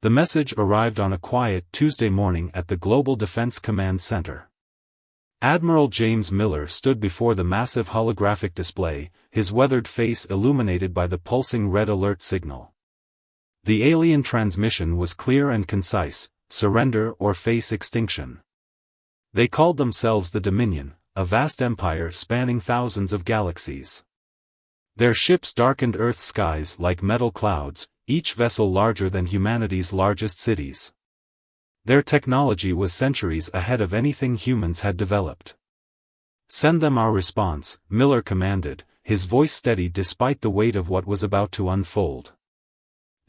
The message arrived on a quiet Tuesday morning at the Global Defense Command Center. Admiral James Miller stood before the massive holographic display, his weathered face illuminated by the pulsing red alert signal. The alien transmission was clear and concise: surrender or face extinction. They called themselves the Dominion, a vast empire spanning thousands of galaxies. Their ships darkened Earth's skies like metal clouds, each vessel larger than humanity's largest cities. Their technology was centuries ahead of anything humans had developed. "Send them our response," Miller commanded, his voice steady despite the weight of what was about to unfold.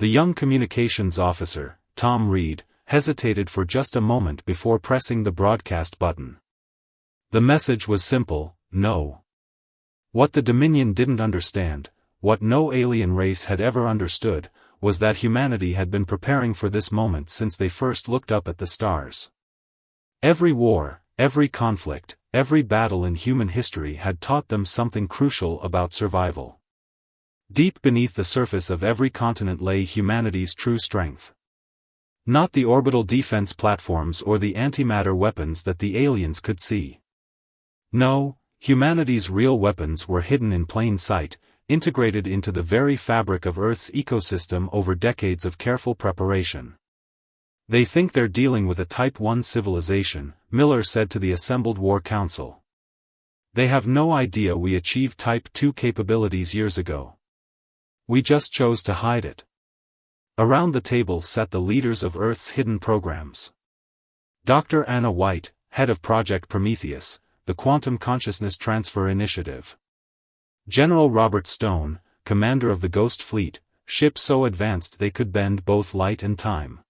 The young communications officer, Tom Reed, hesitated for just a moment before pressing the broadcast button. The message was simple: no. What the Dominion didn't understand, what no alien race had ever understood, was that humanity had been preparing for this moment since they first looked up at the stars. Every war, every conflict, every battle in human history had taught them something crucial about survival. Deep beneath the surface of every continent lay humanity's true strength. Not the orbital defense platforms or the antimatter weapons that the aliens could see. No, humanity's real weapons were hidden in plain sight, integrated into the very fabric of Earth's ecosystem over decades of careful preparation. "They think they're dealing with a Type 1 civilization," Miller said to the assembled War Council. "They have no idea we achieved Type 2 capabilities years ago. We just chose to hide it." Around the table sat the leaders of Earth's hidden programs. Dr. Anna White, head of Project Prometheus, the Quantum Consciousness Transfer Initiative. General Robert Stone, commander of the Ghost Fleet, ships so advanced they could bend both light and time.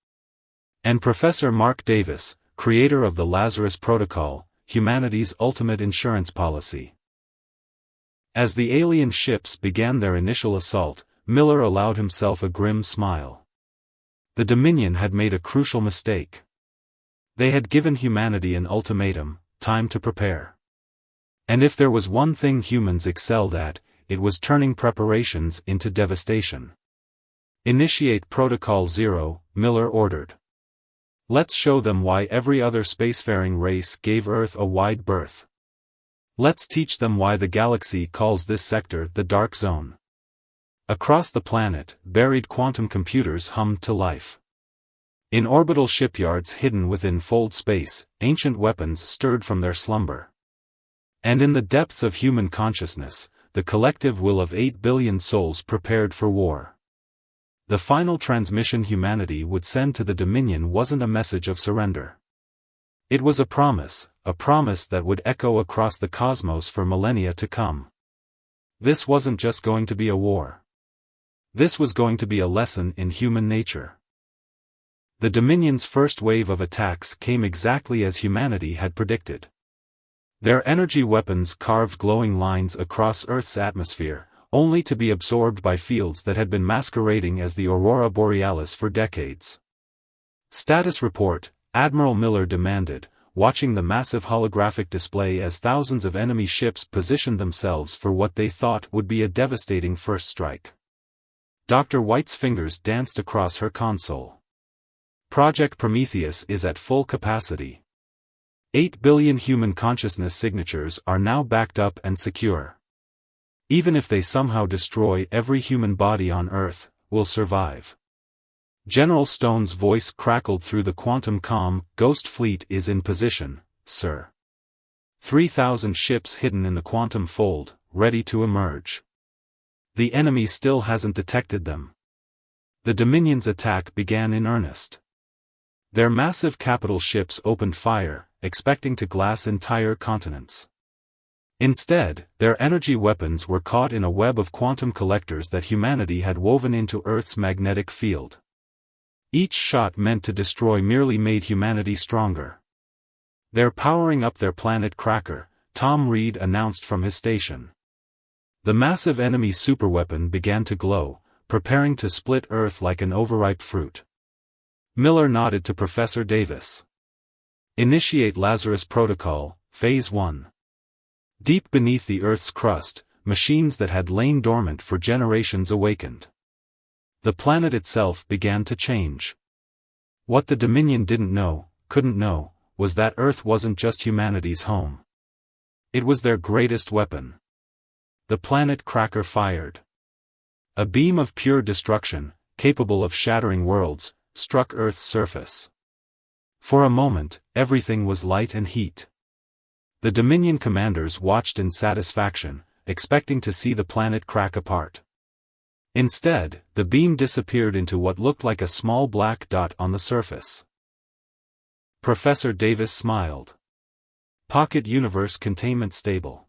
And Professor Mark Davis, creator of the Lazarus Protocol, humanity's ultimate insurance policy. As the alien ships began their initial assault, Miller allowed himself a grim smile. The Dominion had made a crucial mistake. They had given humanity an ultimatum: time to prepare. And if there was one thing humans excelled at, it was turning preparations into devastation. "Initiate Protocol Zero," Miller ordered. "Let's show them why every other spacefaring race gave Earth a wide berth. Let's teach them why the galaxy calls this sector the Dark Zone." Across the planet, buried quantum computers hummed to life. In orbital shipyards hidden within fold space, ancient weapons stirred from their slumber. And in the depths of human consciousness, the collective will of 8 billion souls prepared for war. The final transmission humanity would send to the Dominion wasn't a message of surrender. It was a promise that would echo across the cosmos for millennia to come. This wasn't just going to be a war. This was going to be a lesson in human nature. The Dominion's first wave of attacks came exactly as humanity had predicted. Their energy weapons carved glowing lines across Earth's atmosphere, only to be absorbed by fields that had been masquerading as the aurora borealis for decades. "Status report," Admiral Miller demanded, watching the massive holographic display as thousands of enemy ships positioned themselves for what they thought would be a devastating first strike. Dr. White's fingers danced across her console. "Project Prometheus is at full capacity. 8 billion human consciousness signatures are now backed up and secure. Even if they somehow destroy every human body on Earth, we'll survive." General Stone's voice crackled through the quantum comm. "Ghost Fleet is in position, sir. 3,000 ships hidden in the quantum fold, ready to emerge. The enemy still hasn't detected them." The Dominion's attack began in earnest. Their massive capital ships opened fire, expecting to glass entire continents. Instead, their energy weapons were caught in a web of quantum collectors that humanity had woven into Earth's magnetic field. Each shot meant to destroy merely made humanity stronger. "They're powering up their planet cracker," Tom Reed announced from his station. The massive enemy superweapon began to glow, preparing to split Earth like an overripe fruit. Miller nodded to Professor Davis. "Initiate Lazarus Protocol, Phase 1. Deep beneath the Earth's crust, machines that had lain dormant for generations awakened. The planet itself began to change. What the Dominion couldn't know, was that Earth wasn't just humanity's home. It was their greatest weapon. The planet cracker fired. A beam of pure destruction, capable of shattering worlds, struck Earth's surface. For a moment, everything was light and heat. The Dominion commanders watched in satisfaction, expecting to see the planet crack apart. Instead, the beam disappeared into what looked like a small black dot on the surface. Professor Davis smiled. Pocket universe containment stable.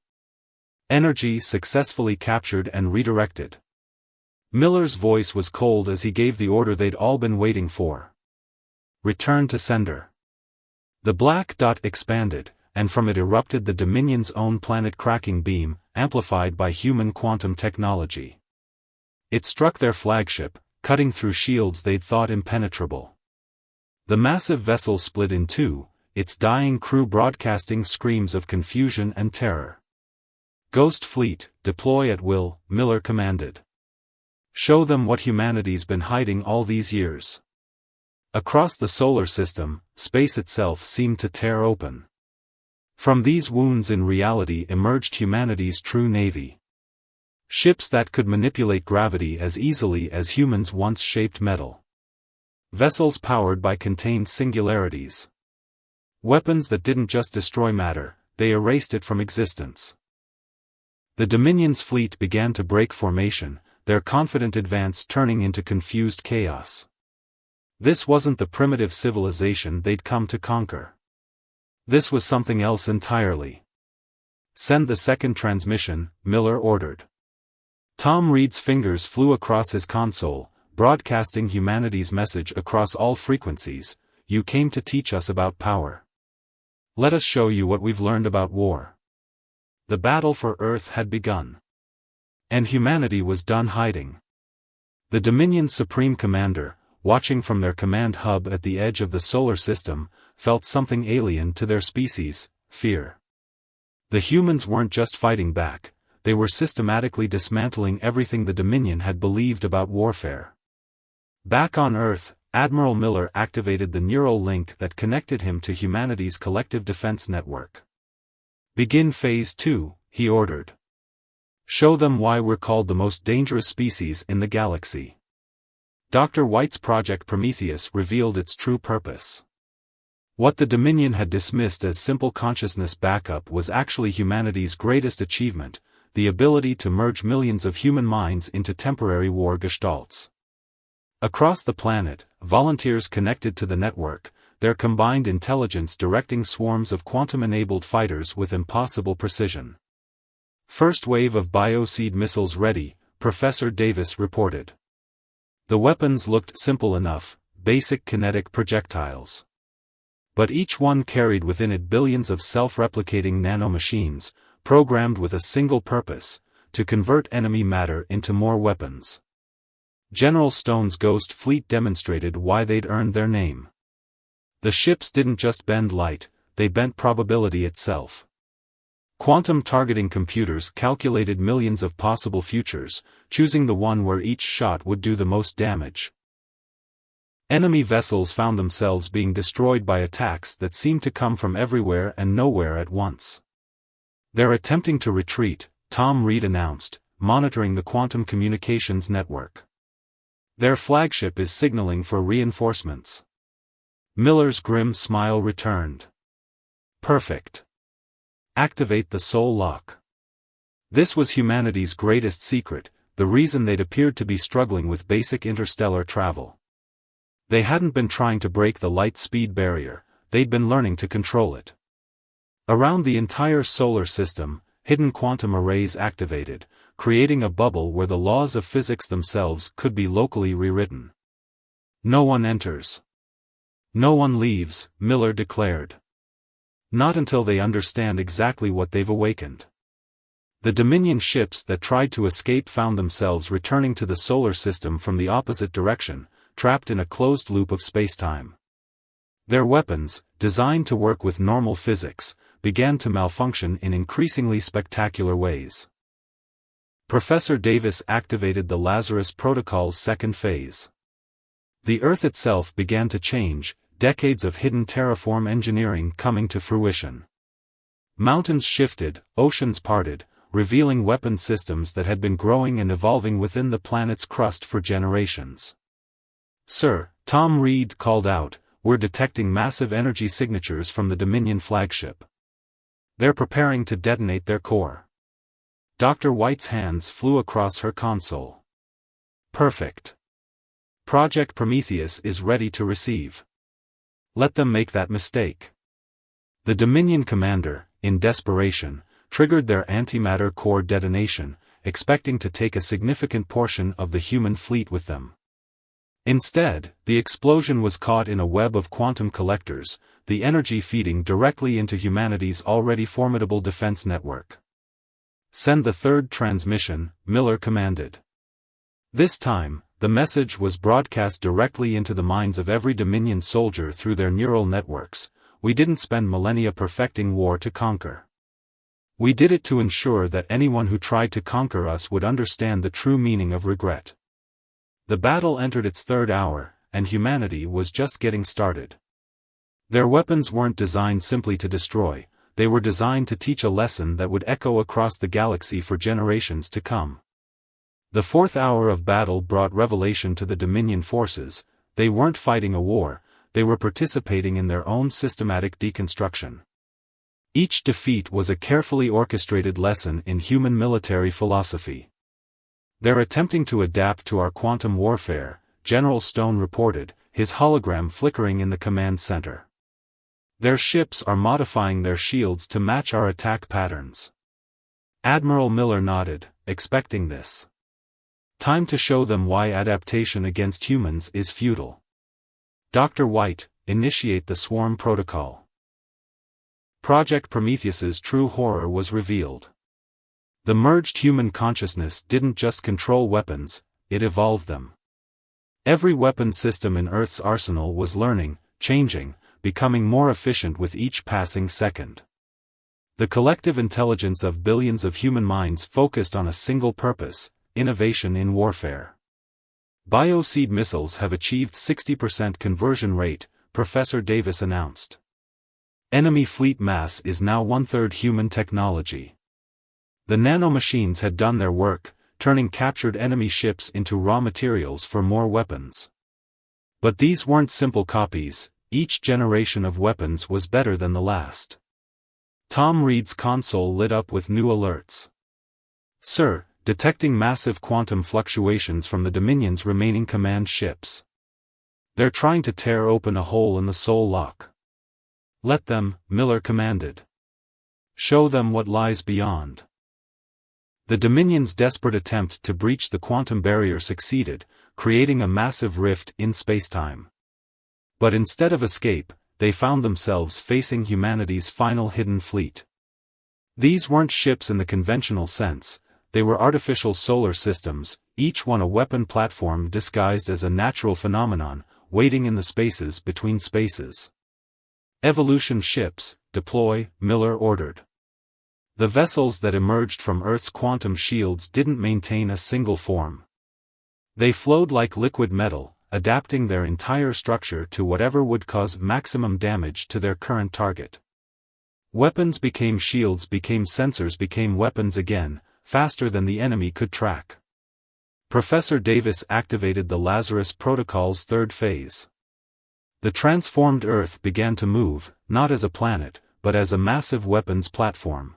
Energy successfully captured and redirected. Miller's voice was cold as he gave the order they'd all been waiting for. Return to sender. The black dot expanded, and from it erupted the Dominion's own planet-cracking beam, amplified by human quantum technology. It struck their flagship, cutting through shields they'd thought impenetrable. The massive vessel split in two, its dying crew broadcasting screams of confusion and terror. Ghost Fleet, deploy at will, Miller commanded. Show them what humanity's been hiding all these years. Across the solar system, space itself seemed to tear open. From these wounds in reality emerged humanity's true navy. Ships that could manipulate gravity as easily as humans once shaped metal. Vessels powered by contained singularities. Weapons that didn't just destroy matter, they erased it from existence. The Dominion's fleet began to break formation, their confident advance turning into confused chaos. This wasn't the primitive civilization they'd come to conquer. This was something else entirely. Send the second transmission, Miller ordered. Tom Reed's fingers flew across his console, broadcasting humanity's message across all frequencies. You came to teach us about power. Let us show you what we've learned about war. The battle for Earth had begun. And humanity was done hiding. The Dominion's Supreme Commander, watching from their command hub at the edge of the solar system, felt something alien to their species: fear. The humans weren't just fighting back, they were systematically dismantling everything the Dominion had believed about warfare. Back on Earth, Admiral Miller activated the neural link that connected him to humanity's collective defense network. Begin Phase 2, he ordered. Show them why we're called the most dangerous species in the galaxy. Dr. White's Project Prometheus revealed its true purpose. What the Dominion had dismissed as simple consciousness backup was actually humanity's greatest achievement, the ability to merge millions of human minds into temporary war gestalts. Across the planet, volunteers connected to the network, their combined intelligence directing swarms of quantum-enabled fighters with impossible precision. First wave of bioseed missiles ready, Professor Davis reported. The weapons looked simple enough, basic kinetic projectiles. But each one carried within it billions of self-replicating nanomachines, programmed with a single purpose: to convert enemy matter into more weapons. General Stone's Ghost Fleet demonstrated why they'd earned their name. The ships didn't just bend light, they bent probability itself. Quantum targeting computers calculated millions of possible futures, choosing the one where each shot would do the most damage. Enemy vessels found themselves being destroyed by attacks that seemed to come from everywhere and nowhere at once. They're attempting to retreat, Tom Reed announced, monitoring the quantum communications network. Their flagship is signaling for reinforcements. Miller's grim smile returned. Perfect. Activate the soul lock. This was humanity's greatest secret, the reason they'd appeared to be struggling with basic interstellar travel. They hadn't been trying to break the light speed barrier, they'd been learning to control it. Around the entire solar system, hidden quantum arrays activated, creating a bubble where the laws of physics themselves could be locally rewritten. No one enters. No one leaves, Miller declared. Not until they understand exactly what they've awakened. The Dominion ships that tried to escape found themselves returning to the solar system from the opposite direction, trapped in a closed loop of spacetime. Their weapons, designed to work with normal physics, began to malfunction in increasingly spectacular ways. Professor Davis activated the Lazarus Protocol's second phase. The Earth itself began to change, decades of hidden terraform engineering coming to fruition. Mountains shifted, oceans parted, revealing weapon systems that had been growing and evolving within the planet's crust for generations. "Sir," Tom Reed called out, "we're detecting massive energy signatures from the Dominion flagship. They're preparing to detonate their core." Dr. White's hands flew across her console. "Perfect. Project Prometheus is ready to receive. Let them make that mistake." The Dominion commander, in desperation, triggered their antimatter core detonation, expecting to take a significant portion of the human fleet with them. Instead, the explosion was caught in a web of quantum collectors, the energy feeding directly into humanity's already formidable defense network. "Send the third transmission," Miller commanded. This time, the message was broadcast directly into the minds of every Dominion soldier through their neural networks. "We didn't spend millennia perfecting war to conquer. We did it to ensure that anyone who tried to conquer us would understand the true meaning of regret." The battle entered its third hour, and humanity was just getting started. Their weapons weren't designed simply to destroy, they were designed to teach a lesson that would echo across the galaxy for generations to come. The fourth hour of battle brought revelation to the Dominion forces. They weren't fighting a war, they were participating in their own systematic deconstruction. Each defeat was a carefully orchestrated lesson in human military philosophy. "They're attempting to adapt to our quantum warfare," General Stone reported, his hologram flickering in the command center. "Their ships are modifying their shields to match our attack patterns." Admiral Miller nodded, expecting this. "Time to show them why adaptation against humans is futile. Dr. White, initiate the swarm protocol." Project Prometheus's true horror was revealed. The merged human consciousness didn't just control weapons, it evolved them. Every weapon system in Earth's arsenal was learning, changing, becoming more efficient with each passing second. The collective intelligence of billions of human minds focused on a single purpose: innovation in warfare. Bioseed missiles have achieved 60% conversion rate, Professor Davis announced. Enemy fleet mass is now one-third human technology. The nanomachines had done their work, turning captured enemy ships into raw materials for more weapons. But these weren't simple copies, each generation of weapons was better than the last. Tom Reed's console lit up with new alerts. "Sir, detecting massive quantum fluctuations from the Dominion's remaining command ships. They're trying to tear open a hole in the soul lock." "Let them," Miller commanded. "Show them what lies beyond." The Dominion's desperate attempt to breach the quantum barrier succeeded, creating a massive rift in spacetime. But instead of escape, they found themselves facing humanity's final hidden fleet. These weren't ships in the conventional sense, they were artificial solar systems, each one a weapon platform disguised as a natural phenomenon, waiting in the spaces between spaces. "Evolution ships, deploy," Miller ordered. The vessels that emerged from Earth's quantum shields didn't maintain a single form. They flowed like liquid metal, adapting their entire structure to whatever would cause maximum damage to their current target. Weapons became shields, became sensors, became weapons again, faster than the enemy could track. Professor Davis activated the Lazarus Protocol's third phase. The transformed Earth began to move, not as a planet, but as a massive weapons platform.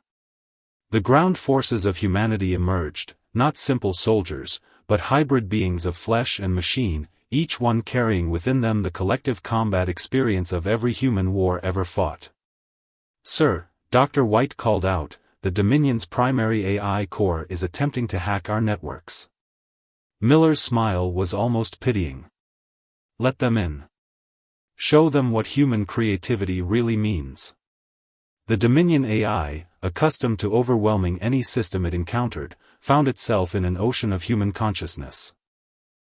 The ground forces of humanity emerged, not simple soldiers, but hybrid beings of flesh and machine, each one carrying within them the collective combat experience of every human war ever fought. "Sir," Dr. White called out, "the Dominion's primary AI core is attempting to hack our networks." Miller's smile was almost pitying. "Let them in. Show them what human creativity really means." The Dominion AI, accustomed to overwhelming any system it encountered, found itself in an ocean of human consciousness.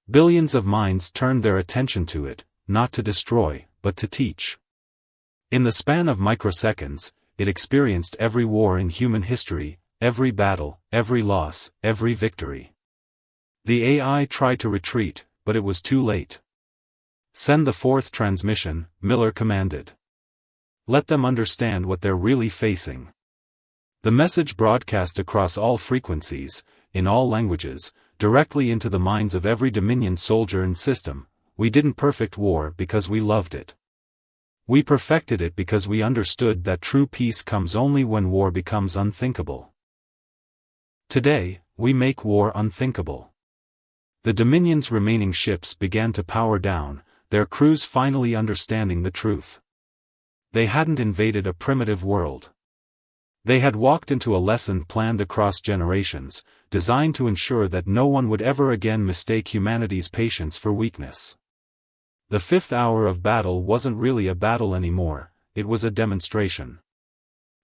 Billions of minds turned their attention to it, not to destroy, but to teach. In the span of microseconds, it experienced every war in human history, every battle, every loss, every victory. The AI tried to retreat, but it was too late. Send the fourth transmission, Miller commanded. Let them understand what they're really facing. The message broadcast across all frequencies, in all languages, directly into the minds of every Dominion soldier and system. We didn't perfect war because we loved it. We perfected it because we understood that true peace comes only when war becomes unthinkable. Today, we make war unthinkable. The Dominion's remaining ships began to power down, their crews finally understanding the truth. They hadn't invaded a primitive world. They had walked into a lesson planned across generations, designed to ensure that no one would ever again mistake humanity's patience for weakness. The fifth hour of battle wasn't really a battle anymore, it was a demonstration.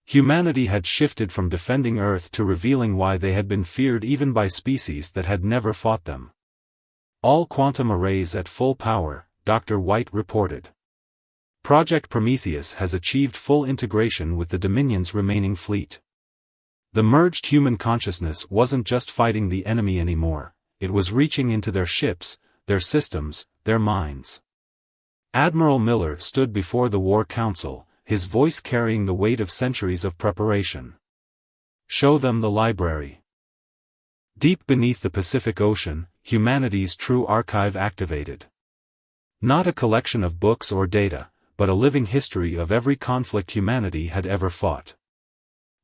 Humanity had shifted from defending Earth to revealing why they had been feared even by species that had never fought them. All quantum arrays at full power, Dr. White reported. Project Prometheus has achieved full integration with the Dominion's remaining fleet. The merged human consciousness wasn't just fighting the enemy anymore, it was reaching into their ships, their systems, their minds. Admiral Miller stood before the War Council, his voice carrying the weight of centuries of preparation. Show them the library. Deep beneath the Pacific Ocean, humanity's true archive activated. Not a collection of books or data, but a living history of every conflict humanity had ever fought.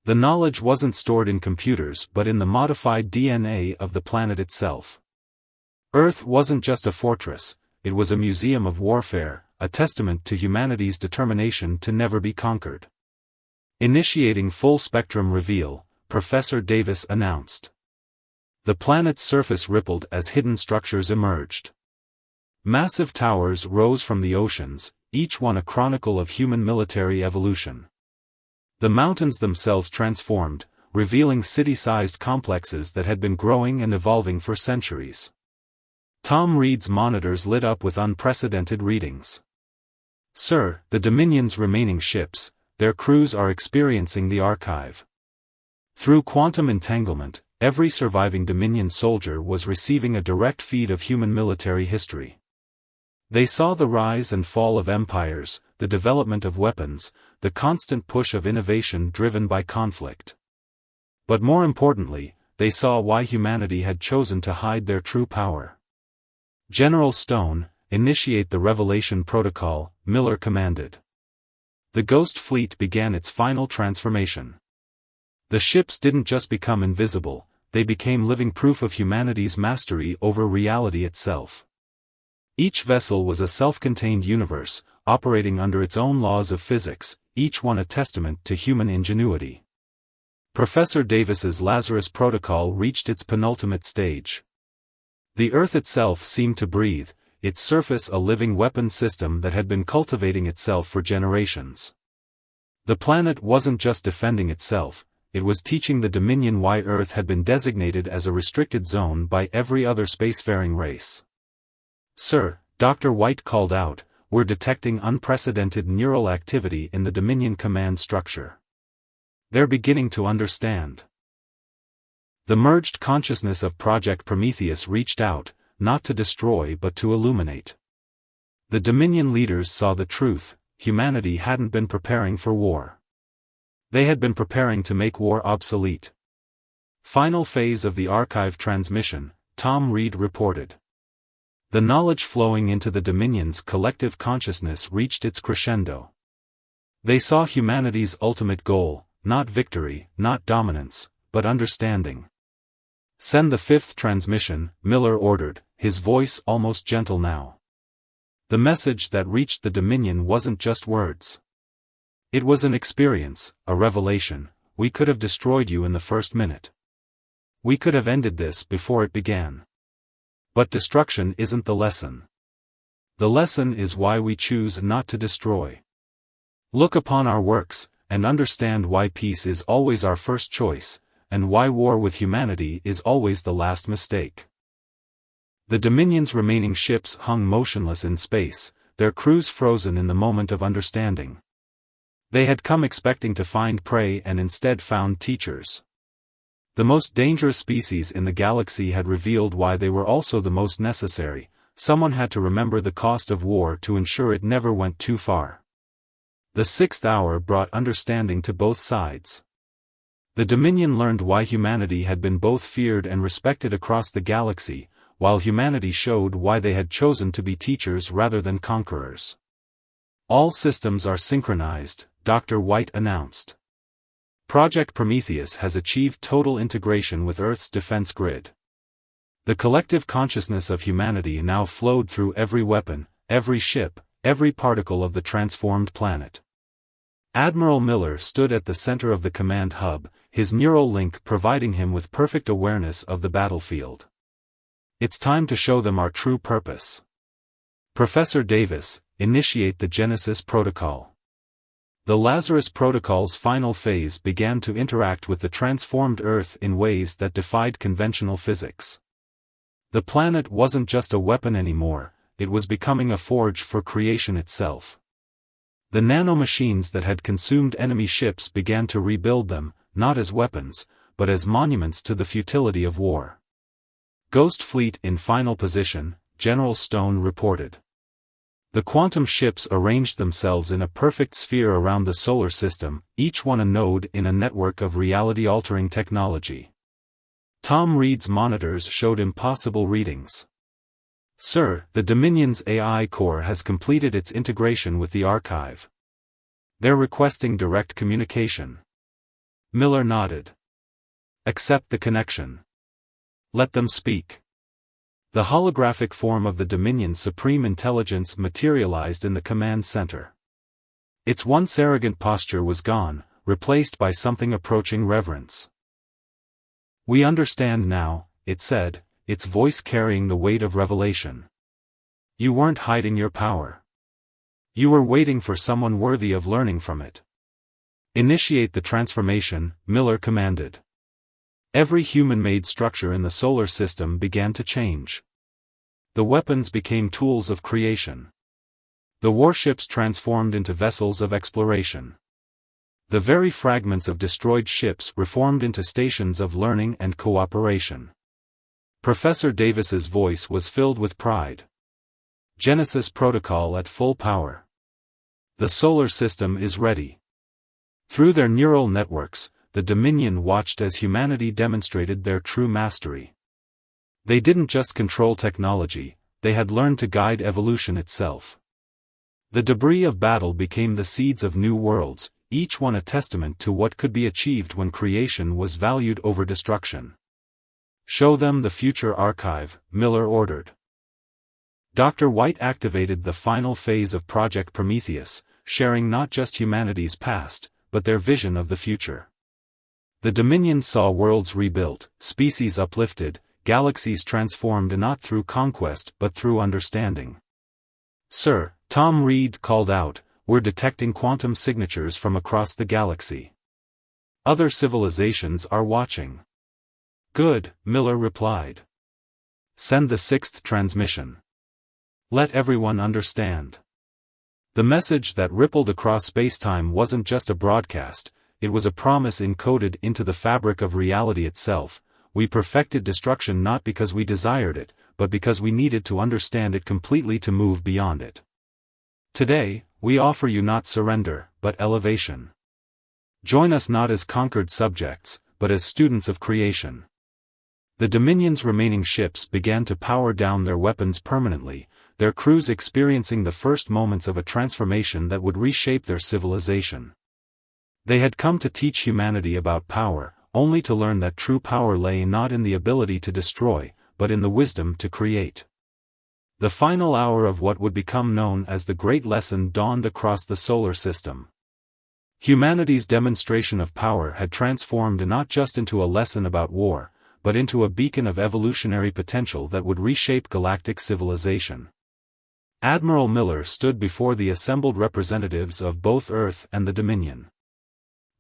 The knowledge wasn't stored in computers but in the modified DNA of the planet itself. Earth wasn't just a fortress, it was a museum of warfare, a testament to humanity's determination to never be conquered. Initiating full-spectrum reveal, Professor Davis announced. The planet's surface rippled as hidden structures emerged. Massive towers rose from the oceans, each one a chronicle of human military evolution. The mountains themselves transformed, revealing city-sized complexes that had been growing and evolving for centuries. Tom Reed's monitors lit up with unprecedented readings. Sir, the Dominion's remaining ships, their crews are experiencing the archive. Through quantum entanglement, every surviving Dominion soldier was receiving a direct feed of human military history. They saw the rise and fall of empires, the development of weapons, the constant push of innovation driven by conflict. But more importantly, they saw why humanity had chosen to hide their true power. General Stone, initiate the Revelation Protocol, Miller commanded. The Ghost Fleet began its final transformation. The ships didn't just become invisible, they became living proof of humanity's mastery over reality itself. Each vessel was a self-contained universe, operating under its own laws of physics, each one a testament to human ingenuity. Professor Davis's Lazarus Protocol reached its penultimate stage. The Earth itself seemed to breathe, its surface a living weapon system that had been cultivating itself for generations. The planet wasn't just defending itself, it was teaching the Dominion why Earth had been designated as a restricted zone by every other spacefaring race. Sir, Dr. White called out, we're detecting unprecedented neural activity in the Dominion command structure. They're beginning to understand. The merged consciousness of Project Prometheus reached out, not to destroy but to illuminate. The Dominion leaders saw the truth, humanity hadn't been preparing for war. They had been preparing to make war obsolete. Final phase of the archive transmission, Tom Reed reported. The knowledge flowing into the Dominion's collective consciousness reached its crescendo. They saw humanity's ultimate goal, not victory, not dominance, but understanding. Send the fifth transmission, Miller ordered, his voice almost gentle now. The message that reached the Dominion wasn't just words. It was an experience, a revelation. We could have destroyed you in the first minute. We could have ended this before it began. But destruction isn't the lesson. The lesson is why we choose not to destroy. Look upon our works, and understand why peace is always our first choice, and why war with humanity is always the last mistake. The Dominion's remaining ships hung motionless in space, their crews frozen in the moment of understanding. They had come expecting to find prey and instead found teachers. The most dangerous species in the galaxy had revealed why they were also the most necessary, someone had to remember the cost of war to ensure it never went too far. The sixth hour brought understanding to both sides. The Dominion learned why humanity had been both feared and respected across the galaxy, while humanity showed why they had chosen to be teachers rather than conquerors. All systems are synchronized, Dr. White announced. Project Prometheus has achieved total integration with Earth's defense grid. The collective consciousness of humanity now flowed through every weapon, every ship, every particle of the transformed planet. Admiral Miller stood at the center of the command hub, his neural link providing him with perfect awareness of the battlefield. It's time to show them our true purpose. Professor Davis, initiate the Genesis Protocol. The Lazarus Protocol's final phase began to interact with the transformed Earth in ways that defied conventional physics. The planet wasn't just a weapon anymore, it was becoming a forge for creation itself. The nanomachines that had consumed enemy ships began to rebuild them, not as weapons, but as monuments to the futility of war. Ghost Fleet in final position, General Stone reported. The quantum ships arranged themselves in a perfect sphere around the solar system, each one a node in a network of reality-altering technology. Tom Reed's monitors showed impossible readings. Sir, the Dominion's AI core has completed its integration with the archive. They're requesting direct communication. Miller nodded. Accept the connection. Let them speak. The holographic form of the Dominion's supreme intelligence materialized in the command center. Its once arrogant posture was gone, replaced by something approaching reverence. We understand now, it said, its voice carrying the weight of revelation. You weren't hiding your power. You were waiting for someone worthy of learning from it. Initiate the transformation, Miller commanded. Every human-made structure in the solar system began to change. The weapons became tools of creation. The warships transformed into vessels of exploration. The very fragments of destroyed ships reformed into stations of learning and cooperation. Professor Davis's voice was filled with pride. Genesis Protocol at full power. The solar system is ready. Through their neural networks, the Dominion watched as humanity demonstrated their true mastery. They didn't just control technology, they had learned to guide evolution itself. The debris of battle became the seeds of new worlds, each one a testament to what could be achieved when creation was valued over destruction. Show them the future archive, Miller ordered. Dr. White activated the final phase of Project Prometheus, sharing not just humanity's past, but their vision of the future. The Dominion saw worlds rebuilt, species uplifted, galaxies transformed not through conquest but through understanding. Sir, Tom Reed called out, we're detecting quantum signatures from across the galaxy. Other civilizations are watching. Good, Miller replied. Send the sixth transmission. Let everyone understand. The message that rippled across spacetime wasn't just a broadcast, it was a promise encoded into the fabric of reality itself. We perfected destruction not because we desired it, but because we needed to understand it completely to move beyond it. Today, we offer you not surrender, but elevation. Join us not as conquered subjects, but as students of creation. The Dominion's remaining ships began to power down their weapons permanently, their crews experiencing the first moments of a transformation that would reshape their civilization. They had come to teach humanity about power, only to learn that true power lay not in the ability to destroy, but in the wisdom to create. The final hour of what would become known as the Great Lesson dawned across the solar system. Humanity's demonstration of power had transformed not just into a lesson about war, but into a beacon of evolutionary potential that would reshape galactic civilization. Admiral Miller stood before the assembled representatives of both Earth and the Dominion.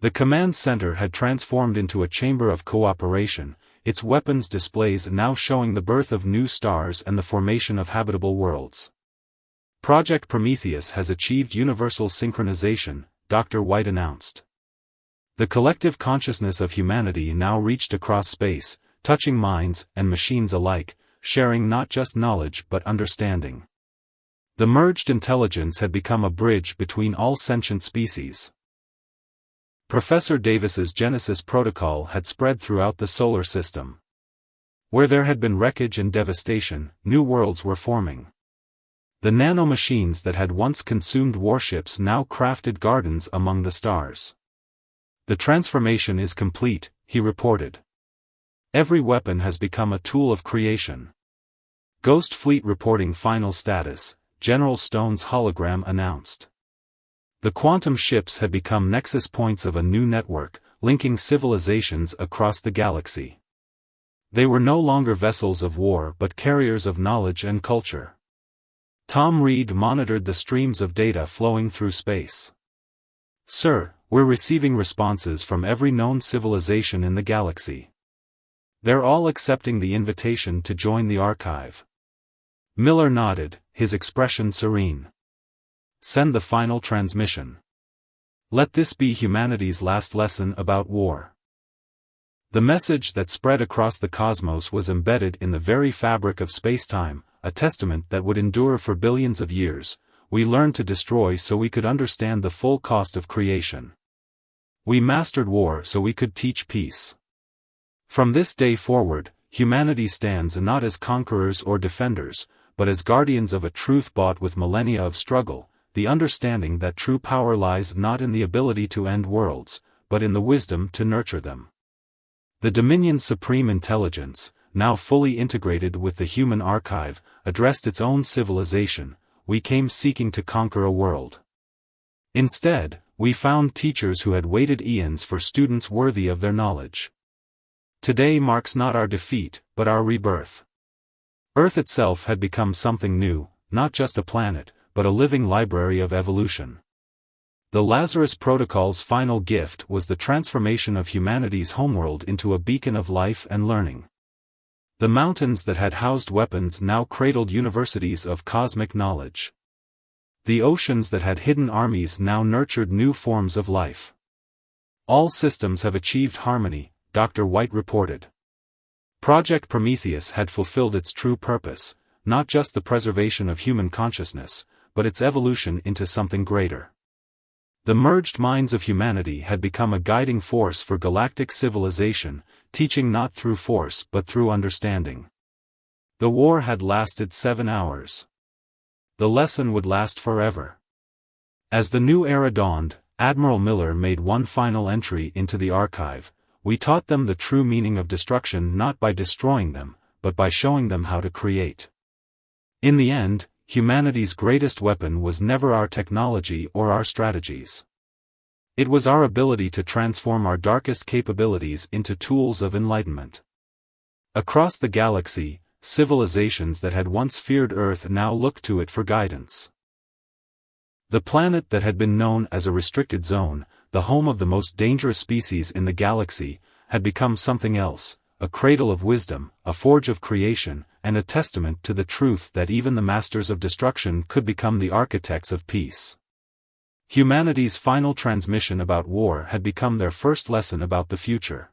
The command center had transformed into a chamber of cooperation, its weapons displays now showing the birth of new stars and the formation of habitable worlds. Project Prometheus has achieved universal synchronization, Dr. White announced. The collective consciousness of humanity now reached across space, touching minds and machines alike, sharing not just knowledge but understanding. The merged intelligence had become a bridge between all sentient species. Professor Davis's Genesis protocol had spread throughout the solar system. Where there had been wreckage and devastation, new worlds were forming. The nanomachines that had once consumed warships now crafted gardens among the stars. The transformation is complete, he reported. Every weapon has become a tool of creation. Ghost Fleet reporting final status, General Stone's hologram announced. The quantum ships had become nexus points of a new network, linking civilizations across the galaxy. They were no longer vessels of war but carriers of knowledge and culture. Tom Reed monitored the streams of data flowing through space. "Sir, we're receiving responses from every known civilization in the galaxy. They're all accepting the invitation to join the archive." Miller nodded, his expression serene. "Send the final transmission. Let this be humanity's last lesson about war." The message that spread across the cosmos was embedded in the very fabric of spacetime, a testament that would endure for billions of years. We learned to destroy so we could understand the full cost of creation. We mastered war so we could teach peace. From this day forward, humanity stands not as conquerors or defenders, but as guardians of a truth bought with millennia of struggle, the understanding that true power lies not in the ability to end worlds, but in the wisdom to nurture them. The Dominion's supreme intelligence, now fully integrated with the human archive, addressed its own civilization. "We came seeking to conquer a world. Instead, we found teachers who had waited eons for students worthy of their knowledge. Today marks not our defeat, but our rebirth." Earth itself had become something new, not just a planet, but a living library of evolution. The Lazarus Protocol's final gift was the transformation of humanity's homeworld into a beacon of life and learning. The mountains that had housed weapons now cradled universities of cosmic knowledge. The oceans that had hidden armies now nurtured new forms of life. "All systems have achieved harmony," Dr. White reported. Project Prometheus had fulfilled its true purpose, not just the preservation of human consciousness, but its evolution into something greater. The merged minds of humanity had become a guiding force for galactic civilization, teaching not through force but through understanding. The war had lasted 7 hours. The lesson would last forever. As the new era dawned, Admiral Miller made one final entry into the archive. "We taught them the true meaning of destruction not by destroying them, but by showing them how to create." In the end, humanity's greatest weapon was never our technology or our strategies. It was our ability to transform our darkest capabilities into tools of enlightenment. Across the galaxy, civilizations that had once feared Earth now looked to it for guidance. The planet that had been known as a restricted zone, the home of the most dangerous species in the galaxy, had become something else, a cradle of wisdom, a forge of creation, and a testament to the truth that even the masters of destruction could become the architects of peace. Humanity's final transmission about war had become their first lesson about the future.